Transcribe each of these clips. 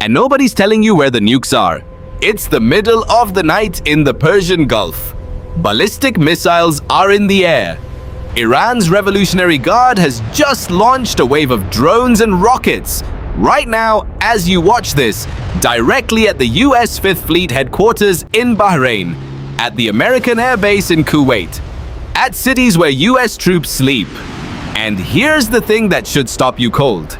And nobody's telling you where the nukes are. It's the middle of the night in the Persian Gulf. Ballistic missiles are in the air. Iran's Revolutionary Guard has just launched a wave of drones and rockets. Right now, as you watch this, directly at the US 5th Fleet headquarters in Bahrain, at the American Air Base in Kuwait, at cities where US troops sleep. And here's the thing that should stop you cold.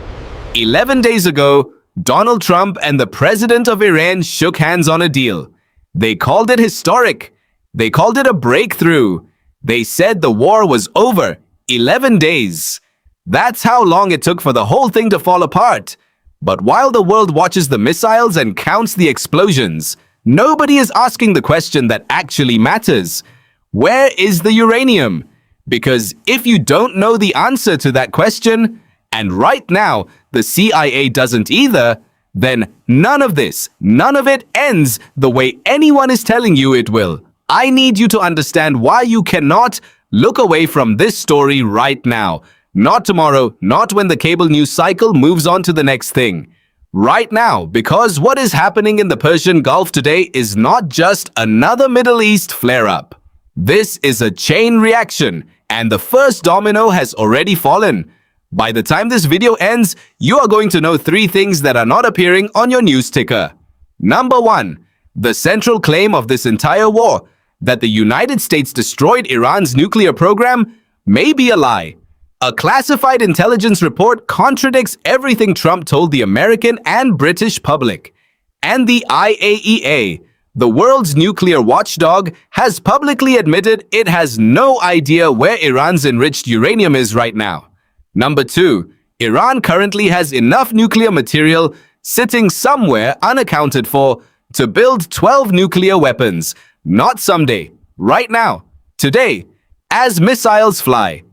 11 days ago, Donald Trump and the president of Iran shook hands on a deal. They called it historic. They called it a breakthrough. They said the war was over. 11 days. That's how long it took for the whole thing to fall apart. But while the world watches the missiles and counts the explosions, nobody is asking the question that actually matters. Where is the uranium? Because if you don't know the answer to that question, and right now the CIA doesn't either, then none of it ends the way anyone is telling you it will. I need you to understand why you cannot look away from this story right now. Not tomorrow, not when the cable news cycle moves on to the next thing. Right now, because what is happening in the Persian Gulf today is not just another Middle East flare-up. This is a chain reaction, and the first domino has already fallen. By the time this video ends, you are going to know 3 things that are not appearing on your news ticker. Number 1. The central claim of this entire war, that the United States destroyed Iran's nuclear program, may be a lie. A classified intelligence report contradicts everything Trump told the American and British public. And the IAEA, the world's nuclear watchdog, has publicly admitted it has no idea where Iran's enriched uranium is right now. Number 2. Iran currently has enough nuclear material sitting somewhere unaccounted for to build 12 nuclear weapons. Not someday, right now, today, as missiles fly.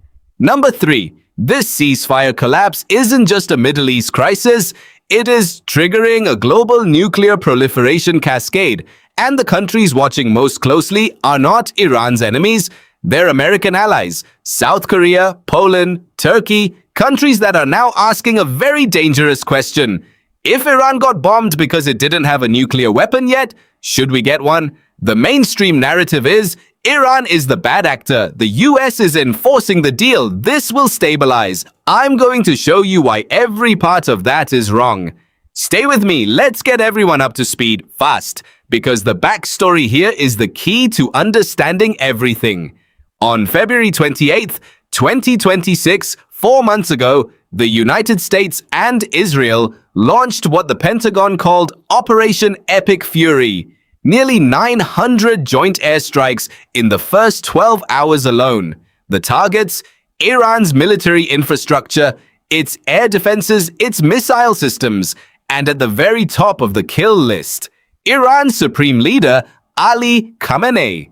Number 3. This ceasefire collapse isn't just a Middle East crisis, it is triggering a global nuclear proliferation cascade, and the countries watching most closely are not Iran's enemies, they're American allies, South Korea, Poland, Turkey, countries that are now asking a very dangerous question. If Iran got bombed because it didn't have a nuclear weapon yet, should we get one? The mainstream narrative is, Iran is the bad actor, the US is enforcing the deal, this will stabilize. I'm going to show you why every part of that is wrong. Stay with me, let's get everyone up to speed fast, because the backstory here is the key to understanding everything. On February 28th, 2026, 4 months ago, the United States and Israel launched what the Pentagon called Operation Epic Fury. Nearly 900 joint airstrikes in the first 12 hours alone. The targets: Iran's military infrastructure, its air defenses, its missile systems, and at the very top of the kill list, Iran's supreme leader, Ali Khamenei.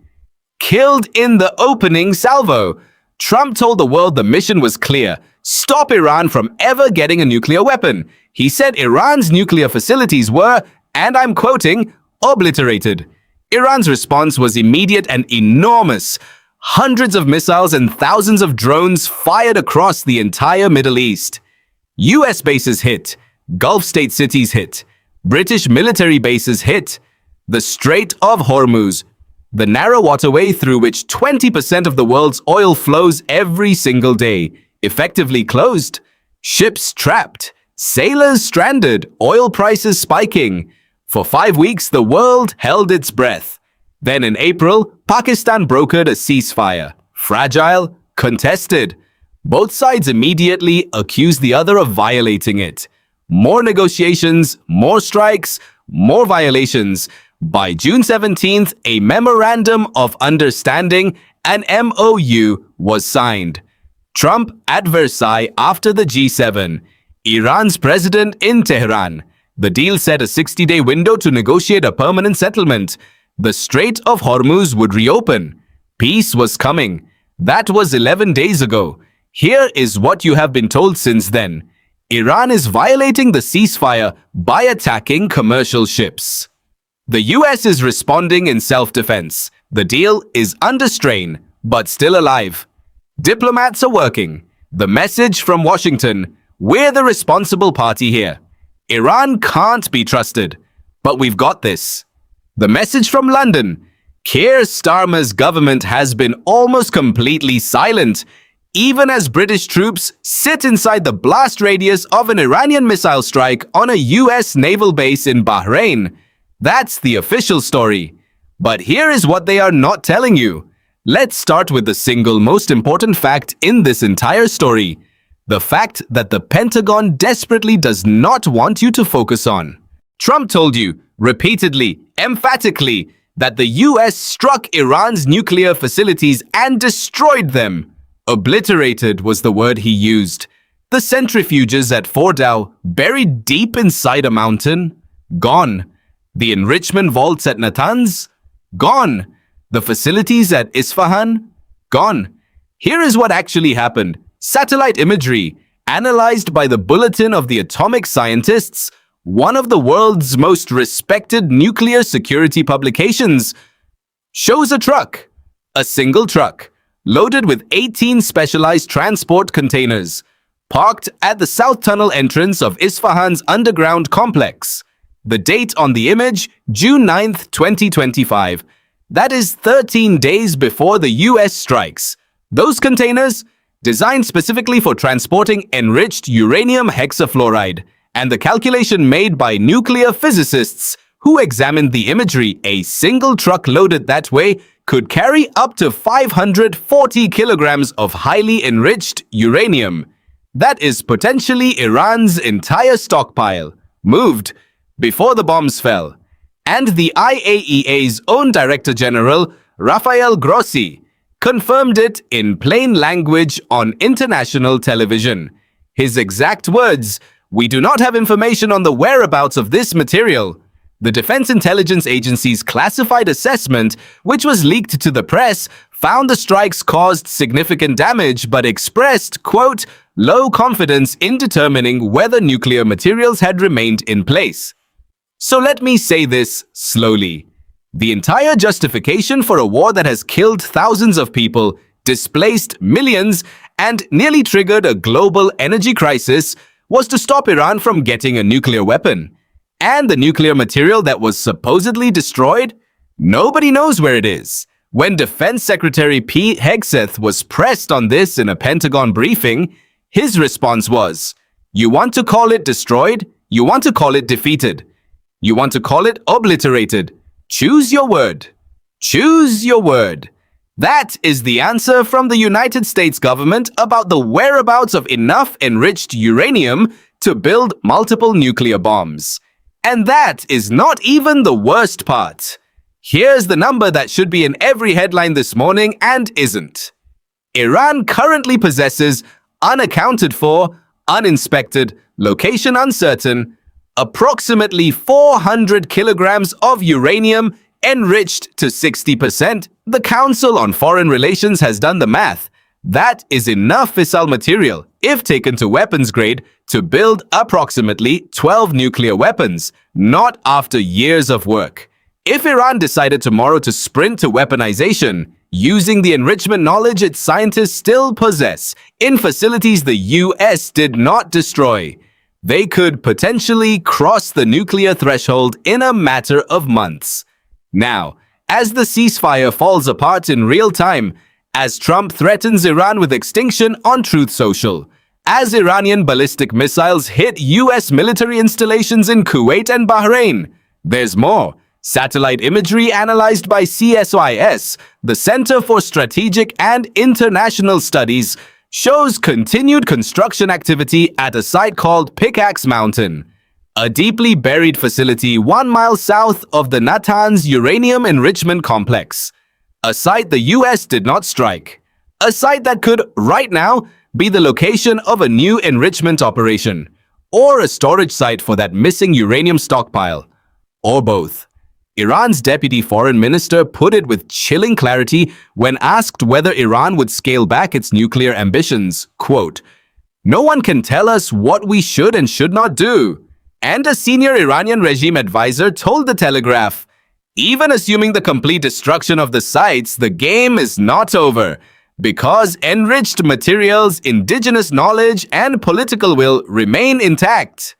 Killed in the opening salvo. Trump told the world the mission was clear: stop Iran from ever getting a nuclear weapon. He said Iran's nuclear facilities were, and I'm quoting, obliterated. Iran's response was immediate and enormous. Hundreds of missiles and thousands of drones fired across the entire Middle East. US bases hit. Gulf state cities hit. British military bases hit. The Strait of Hormuz, the narrow waterway through which 20% of the world's oil flows every single day, effectively closed. Ships trapped. Sailors stranded. Oil prices spiking. For 5 weeks, the world held its breath. Then in April, Pakistan brokered a ceasefire. Fragile, contested. Both sides immediately accused the other of violating it. More negotiations, more strikes, more violations. By June 17th, a Memorandum of Understanding, an MOU, was signed. Trump at Versailles after the G7. Iran's president in Tehran. The deal set a 60-day window to negotiate a permanent settlement. The Strait of Hormuz would reopen. Peace was coming. That was 11 days ago. Here is what you have been told since then. Iran is violating the ceasefire by attacking commercial ships. The US is responding in self-defense. The deal is under strain, but still alive. Diplomats are working. The message from Washington: we're the responsible party here. Iran can't be trusted. But we've got this. The message from London. Keir Starmer's government has been almost completely silent, even as British troops sit inside the blast radius of an Iranian missile strike on a US naval base in Bahrain. That's the official story. But here is what they are not telling you. Let's start with the single most important fact in this entire story. The fact that the Pentagon desperately does not want you to focus on. Trump told you, repeatedly, emphatically, that the US struck Iran's nuclear facilities and destroyed them. Obliterated was the word he used. The centrifuges at Fordow, buried deep inside a mountain, gone. The enrichment vaults at Natanz, gone. The facilities at Isfahan, gone. Here is what actually happened. Satellite imagery, analyzed by the Bulletin of the Atomic Scientists, one of the world's most respected nuclear security publications, shows a truck, a single truck, loaded with 18 specialized transport containers, parked at the South Tunnel entrance of Isfahan's underground complex. The date on the image, June 9th, 2025. That is 13 days before the US strikes. Those containers, designed specifically for transporting enriched uranium hexafluoride, and the calculation made by nuclear physicists who examined the imagery, a single truck loaded that way could carry up to 540 kilograms of highly enriched uranium. That is potentially Iran's entire stockpile, moved before the bombs fell. And the IAEA's own Director General, Rafael Grossi, confirmed it in plain language on international television. His exact words, "We do not have information on the whereabouts of this material." The Defense Intelligence Agency's classified assessment, which was leaked to the press, found the strikes caused significant damage but expressed, quote, low confidence in determining whether nuclear materials had remained in place. So let me say this slowly. The entire justification for a war that has killed thousands of people, displaced millions, and nearly triggered a global energy crisis was to stop Iran from getting a nuclear weapon. And the nuclear material that was supposedly destroyed? Nobody knows where it is. When Defense Secretary Pete Hegseth was pressed on this in a Pentagon briefing, his response was, "You want to call it destroyed? You want to call it defeated? You want to call it obliterated? Choose your word. Choose your word." That is the answer from the United States government about the whereabouts of enough enriched uranium to build multiple nuclear bombs. And that is not even the worst part. Here's the number that should be in every headline this morning and isn't. Iran currently possesses unaccounted for, uninspected, location uncertain, approximately 400 kilograms of uranium enriched to 60%. The Council on Foreign Relations has done the math. That is enough fissile material, if taken to weapons grade, to build approximately 12 nuclear weapons, not after years of work. If Iran decided tomorrow to sprint to weaponization, using the enrichment knowledge its scientists still possess in facilities the US did not destroy, they could potentially cross the nuclear threshold in a matter of months. Now, as the ceasefire falls apart in real time, as Trump threatens Iran with extinction on Truth Social, as Iranian ballistic missiles hit US military installations in Kuwait and Bahrain, there's more. Satellite imagery analyzed by CSIS, the Center for Strategic and International Studies, shows continued construction activity at a site called Pickaxe Mountain, a deeply buried facility 1 mile south of the Natanz uranium enrichment complex. A site the US did not strike. A site that could, right now, be the location of a new enrichment operation, or a storage site for that missing uranium stockpile, or both. Iran's deputy foreign minister put it with chilling clarity when asked whether Iran would scale back its nuclear ambitions, quote, "No one can tell us what we should and should not do." And a senior Iranian regime advisor told The Telegraph, "Even assuming the complete destruction of the sites, the game is not over, because enriched materials, indigenous knowledge, and political will remain intact."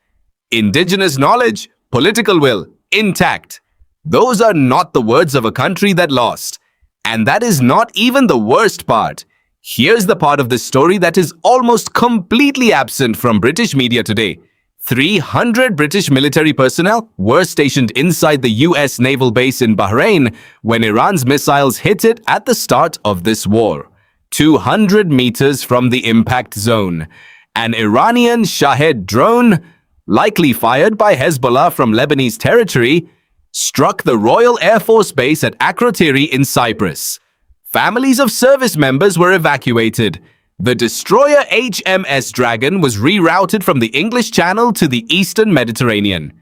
Indigenous knowledge, political will, intact. Those are not the words of a country that lost. And that is not even the worst part. Here's the part of the story that is almost completely absent from British media today. 300 British military personnel were stationed inside the US naval base in Bahrain when Iran's missiles hit it at the start of this war. 200 meters from the impact zone. An Iranian Shahed drone, likely fired by Hezbollah from Lebanese territory, struck the Royal Air Force Base at Akrotiri in Cyprus. Families of service members were evacuated. The destroyer HMS Dragon was rerouted from the English Channel to the Eastern Mediterranean.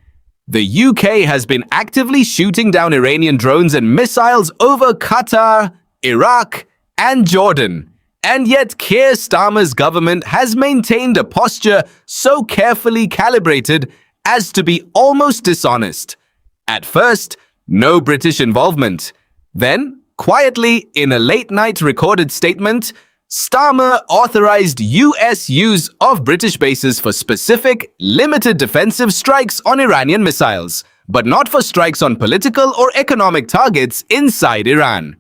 The UK has been actively shooting down Iranian drones and missiles over Qatar, Iraq, and Jordan. And yet Keir Starmer's government has maintained a posture so carefully calibrated as to be almost dishonest. At first, no British involvement. Then, quietly, in a late-night recorded statement, Starmer authorized US use of British bases for specific, limited defensive strikes on Iranian missiles, but not for strikes on political or economic targets inside Iran.